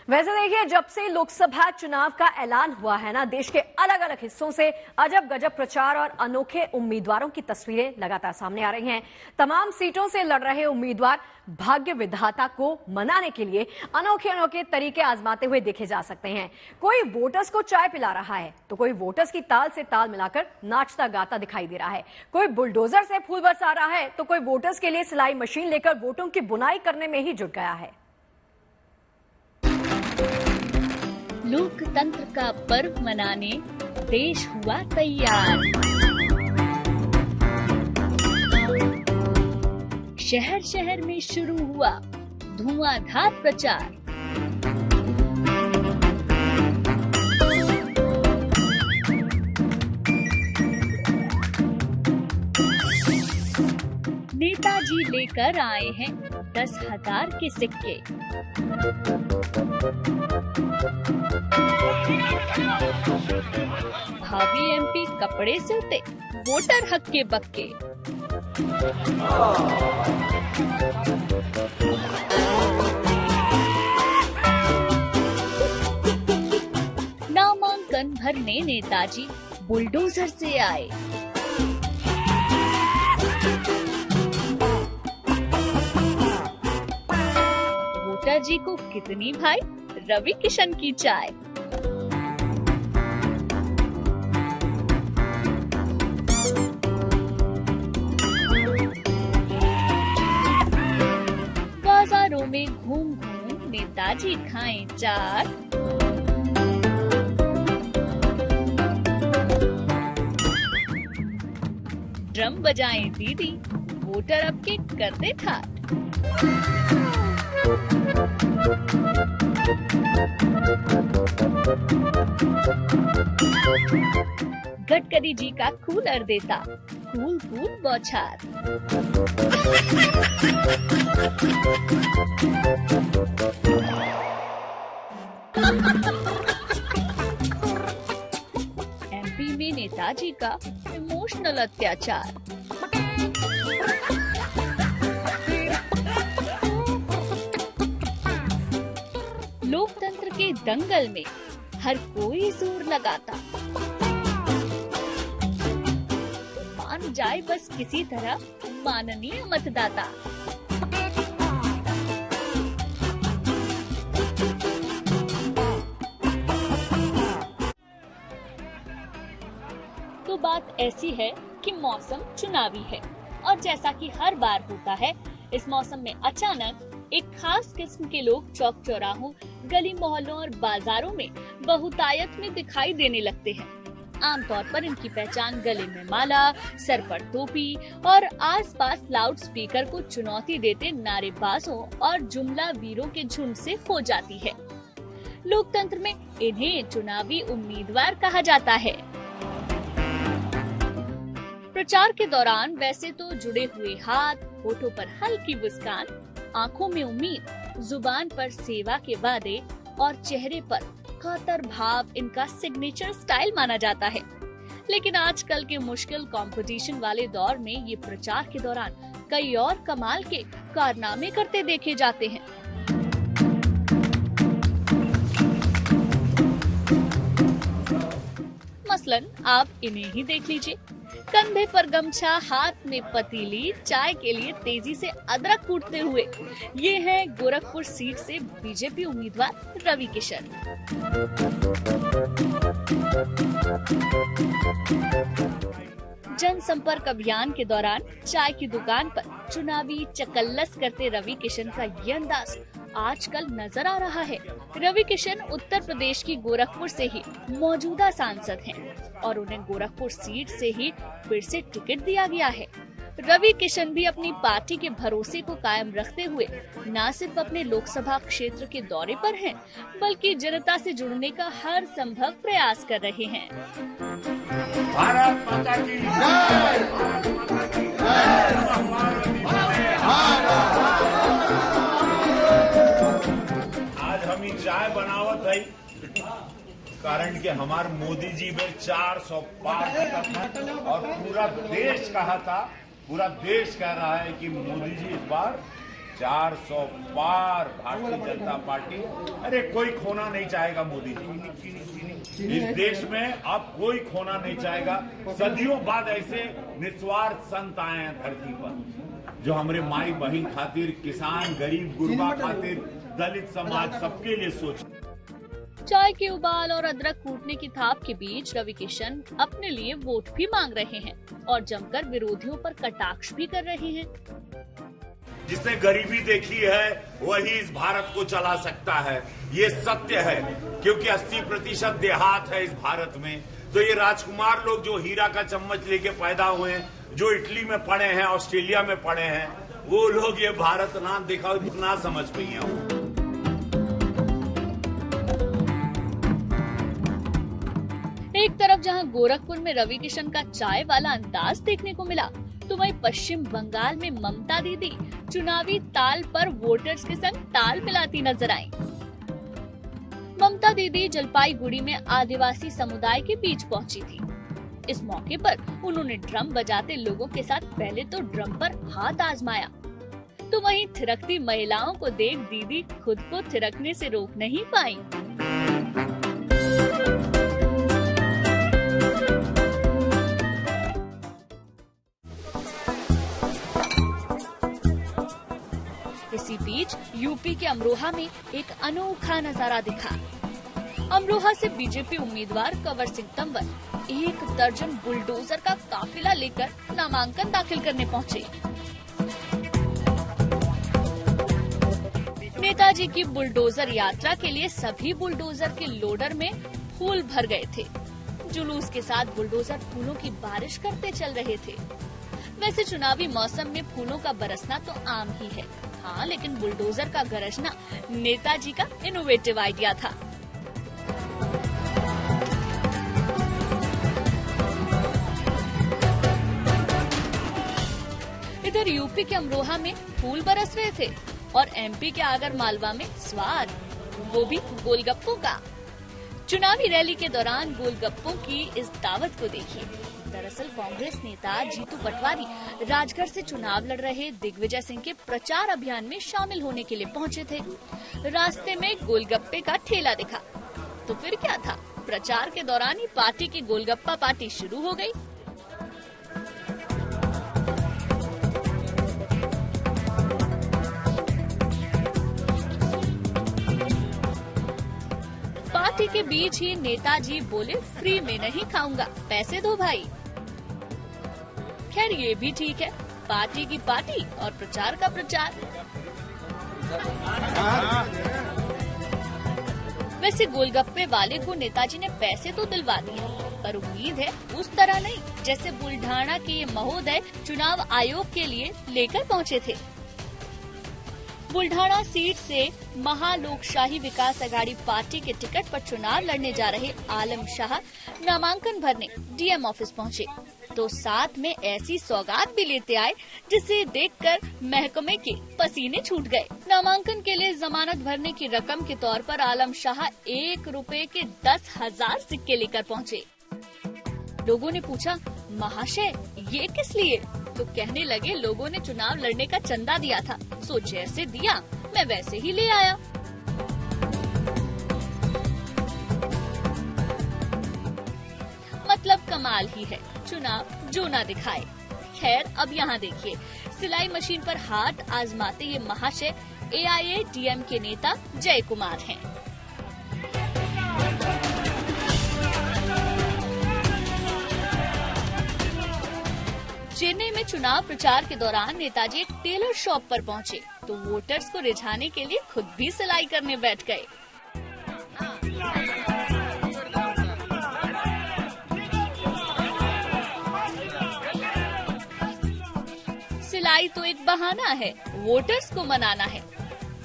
वैसे देखिए, जब से लोकसभा चुनाव का ऐलान हुआ है ना, देश के अलग अलग हिस्सों से अजब गजब प्रचार और अनोखे उम्मीदवारों की तस्वीरें लगातार सामने आ रही हैं। तमाम सीटों से लड़ रहे उम्मीदवार भाग्य विधाता को मनाने के लिए अनोखे अनोखे तरीके आजमाते हुए देखे जा सकते हैं। कोई वोटर्स को चाय पिला रहा है, तो कोई वोटर्स की ताल से ताल मिलाकर नाचता गाता दिखाई दे रहा है। कोई बुलडोजर से फूल बरसा रहा है, तो कोई वोटर्स के लिए सिलाई मशीन लेकर वोटों की बुनाई करने में ही जुट गया है। लोकतंत्र का पर्व मनाने देश हुआ तैयार। शहर शहर में शुरू हुआ धुआंधार प्रचार। नेताजी लेकर आए हैं 10,000 के सिक्के। भावी एमपी कपड़े सिलते, वोटर हक्के बक्के। नामांकन भरने नेताजी बुलडोजर से आए। वोटर जी को कितनी भाई रवि किशन की चाय। बाजारों में घूम घूम नेताजी खाएं चाट। ड्रम बजाएं दीदी, वोटर अब के करते ठाट। गडकरी जी का कूलर देता कूल कूल बौछार। एमपी में नेताजी का इमोशनल अत्याचार। लोकतंत्र के दंगल में हर कोई जोर लगाता, मान जाए बस किसी तरह माननीय मतदाता। तो बात ऐसी है कि मौसम चुनावी है और जैसा कि हर बार होता है, इस मौसम में अचानक एक खास किस्म के लोग चौक चौराहों, गली मोहल्लों और बाजारों में बहुतायत में दिखाई देने लगते हैं। आमतौर पर इनकी पहचान गले में माला, सर पर टोपी और आसपास लाउड स्पीकर को चुनौती देते नारेबाजों और जुमला वीरों के झुंड से हो जाती है। लोकतंत्र में इन्हें चुनावी उम्मीदवार कहा जाता है। प्रचार के दौरान वैसे तो जुड़े हुए हाथ, होठों पर हल्की मुस्कान, आंखों में उम्मीद, जुबान पर सेवा के वादे और चेहरे पर कातर भाव इनका सिग्नेचर स्टाइल माना जाता है। लेकिन आजकल के मुश्किल कंपटीशन वाले दौर में ये प्रचार के दौरान कई और कमाल के कारनामे करते देखे जाते हैं। मसलन आप इन्हें ही देख लीजिए। कंधे पर गमछा, हाथ में पतीली, चाय के लिए तेजी से अदरक कूटते हुए ये है गोरखपुर सीट से बीजेपी उम्मीदवार रवि किशन। जनसंपर्क अभियान के दौरान चाय की दुकान पर चुनावी चकल्लस करते रवि किशन का ये अंदाज आजकल नजर आ रहा है। रवि किशन उत्तर प्रदेश की गोरखपुर से ही मौजूदा सांसद हैं और उन्हें गोरखपुर सीट से ही फिर से टिकट दिया गया है। रवि किशन भी अपनी पार्टी के भरोसे को कायम रखते हुए न सिर्फ अपने लोकसभा क्षेत्र के दौरे पर हैं, बल्कि जनता से जुड़ने का हर संभव प्रयास कर रहे हैं। भारत माता की जय। आज हम चाय बनावत है कारण कि हमारे मोदी जी में 400 पार था और पूरा देश कहा था, पूरा देश कह रहा है कि मोदी जी इस बार 400 पार भारतीय जनता पार्टी। अरे कोई खोना नहीं चाहेगा मोदी जी। इस देश में अब कोई खोना नहीं चाहेगा। सदियों बाद ऐसे निस्वार्थ संत आए हैं धरती पर, जो हमारे माई बहन खातिर, किसान, गरीब गुरबा खातिर, दलित समाज सबके लिए सोच। चाय के उबाल और अदरक कूटने की थाप के बीच रवि किशन अपने लिए वोट भी मांग रहे हैं और जमकर विरोधियों पर कटाक्ष भी कर रहे हैं। जिसने गरीबी देखी है वही इस भारत को चला सकता है, ये सत्य है, क्योंकि 80% देहात है इस भारत में। तो ये राजकुमार लोग जो हीरा का चम्मच लेके पैदा हुए, जो इटली में पढ़े हैं, ऑस्ट्रेलिया में पढ़े हैं, वो लोग ये भारत ना देखा ना समझ पाए हैं। एक तरफ जहां गोरखपुर में रवि किशन का चाय वाला अंदाज देखने को मिला, तो वहीं पश्चिम बंगाल में ममता दीदी चुनावी ताल पर वोटर्स के संग ताल मिलाती नजर आईं। ममता दीदी जलपाईगुड़ी में आदिवासी समुदाय के बीच पहुंची थी। इस मौके पर उन्होंने ड्रम बजाते लोगों के साथ पहले तो ड्रम पर हाथ आजमाया, तो वहीं थिरकती महिलाओं को देख दीदी खुद को थिरकने से रोक नहीं पाई। इसी बीच यूपी के अमरोहा में एक अनोखा नजारा दिखा। अमरोहा से बीजेपी उम्मीदवार कंवर सिंह तंवर 1 दर्जन बुलडोजर का काफिला लेकर नामांकन दाखिल करने पहुंचे। नेताजी की बुलडोजर यात्रा के लिए सभी बुलडोजर के लोडर में फूल भर गए थे। जुलूस के साथ बुलडोजर फूलों की बारिश करते चल रहे थे। वैसे चुनावी मौसम में फूलों का बरसना तो आम ही है, हाँ, लेकिन बुलडोजर का गरजना नेताजी का इनोवेटिव आइडिया था। इधर यूपी के अमरोहा में फूल बरस रहे थे और एमपी के आगर मालवा में स्वाद, वो भी गोलगप्पों का। चुनावी रैली के दौरान गोलगप्पों की इस दावत को देखिए। दरअसल कांग्रेस नेता जीतू पटवारी राजगढ़ से चुनाव लड़ रहे दिग्विजय सिंह के प्रचार अभियान में शामिल होने के लिए पहुंचे थे। रास्ते में गोलगप्पे का ठेला दिखा, तो फिर क्या था, प्रचार के दौरान ही पार्टी की गोलगप्पा पार्टी शुरू हो गई। पार्टी के बीच ही नेताजी बोले, फ्री में नहीं खाऊंगा, पैसे दो भाई। खैर ये भी ठीक है, पार्टी की पार्टी और प्रचार का प्रचार। वैसे गोलगप्पे वाले को नेताजी ने पैसे तो दिलवा दिए, पर उम्मीद है उस तरह नहीं जैसे बुल्ढाना के ये महोदय चुनाव आयोग के लिए लेकर पहुंचे थे। बुल्ढाना सीट से महालोकशाही विकास अघाड़ी पार्टी के टिकट पर चुनाव लड़ने जा रहे आलम शाह नामांकन भरने डीएम ऑफिस पहुंचे, तो साथ में ऐसी सौगात भी लेते आए जिसे देखकर महकमे के पसीने छूट गए। नामांकन के लिए जमानत भरने की रकम के तौर पर आलम शाह 1 रुपए के 10,000 सिक्के लेकर पहुंचे। लोगों ने पूछा, महाशय ये किस लिए? तो कहने लगे, लोगों ने चुनाव लड़ने का चंदा दिया था, सो जैसे दिया मैं वैसे ही ले आया। मतलब कमाल ही है, चुनाव जो ना दिखाए। खैर अब यहाँ देखिए, सिलाई मशीन पर हाथ आजमाते ये महाशय AIADM के नेता जय कुमार हैं। चेन्नई में चुनाव प्रचार के दौरान नेताजी एक टेलर शॉप पर पहुंचे, तो वोटर्स को रिझाने के लिए खुद भी सिलाई करने बैठ गए। सिलाई तो एक बहाना है, वोटर्स को मनाना है,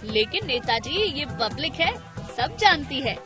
लेकिन नेताजी ये पब्लिक है, सब जानती है।